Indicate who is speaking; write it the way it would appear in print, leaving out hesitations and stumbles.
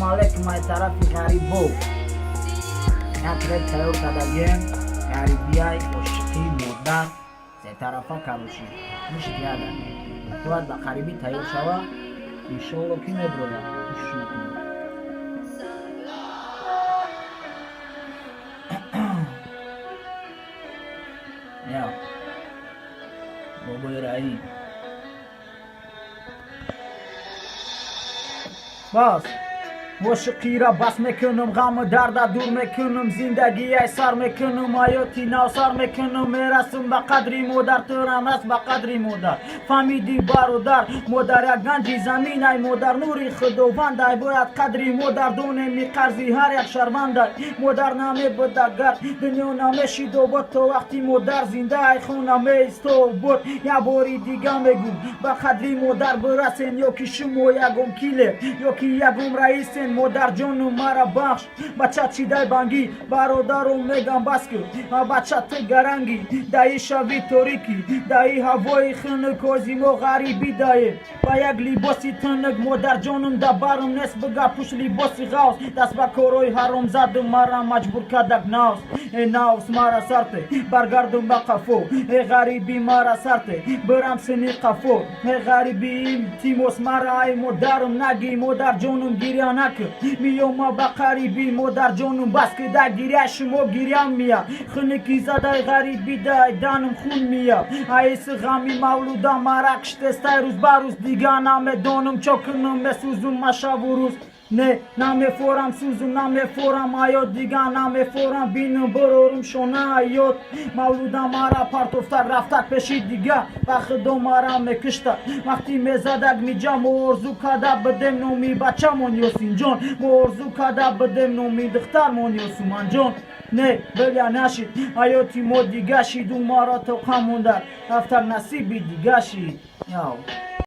Speaker 1: علیکم ای طرف غریبو نترک تایو کدگیم غریبی های عشقی مردر سه طرفا کروشی مشکیاده تو باید به غریبی تایو شوه انشاءالله کی نبروده خوش میکنه یا بابای رایی باز عاشقی را بس میکنم غم و درد دور میکنم زندگی ای سر میکنم حیاتی نو سر میکنم میرسم به قدری مادر تو رم رس به قدری مادر فهمیدی برادر مادر یک گنجی زمین ای مادر نوری خداوند ای باید قدری مادر دونه می قرضی هر یک شرمنده مادر نمی بود اگر دنیا نمیشید و بود تو وقتی مادر زنده ای خونه می استو بود یا باری دیگه میگم به قدری مادر برسین یا که شما یکم کیله یا که یکم رئیسین مادر جانم مرا بخش بچه چیده بانگی برادرم میگم بس که بچه تو گرنگی دایی شوی تاریکی دایی هوای خنک آزیم و غریبی دایی با یک لباسی تنگ مادر جانم ده برم نیست بگه پوش لباسی غوث دست به کارای حرام زدم مرا مجبور کدک نوس ای نوس مرا سرته برگردم به قفو ای غریبی مرا سرته برم سنی قفو ای غریبی تیموس مرا ای مادرم نگی مادر جانم گیریا نکن میام با غریبی مادر جانم بس که در گیریه شما گیریم میاد خنکی زده غریبی دانم خون میاد ایس غمی مولودا مرا کشته ستی روز بروز دیگه نمیدانم چکنم بسوزم مشب و روز نه نمیفورم سوزم نمیفورم آیا دیگه نمیفورم بینم برورم شونه ایات مولودا مرا پرتوفتر رفتک پیشی دیگه و خدا مرا میکشتک وقتی میزدک میجا مرزو کده بدم نومی بچه من یاسین جان مرزو کده بدم نومی دختر من یاسومان جان نه بلیا نشید آیاتی ما دیگه شید و مرا تو خمونده رفتر نصیبی دیگه شید یاو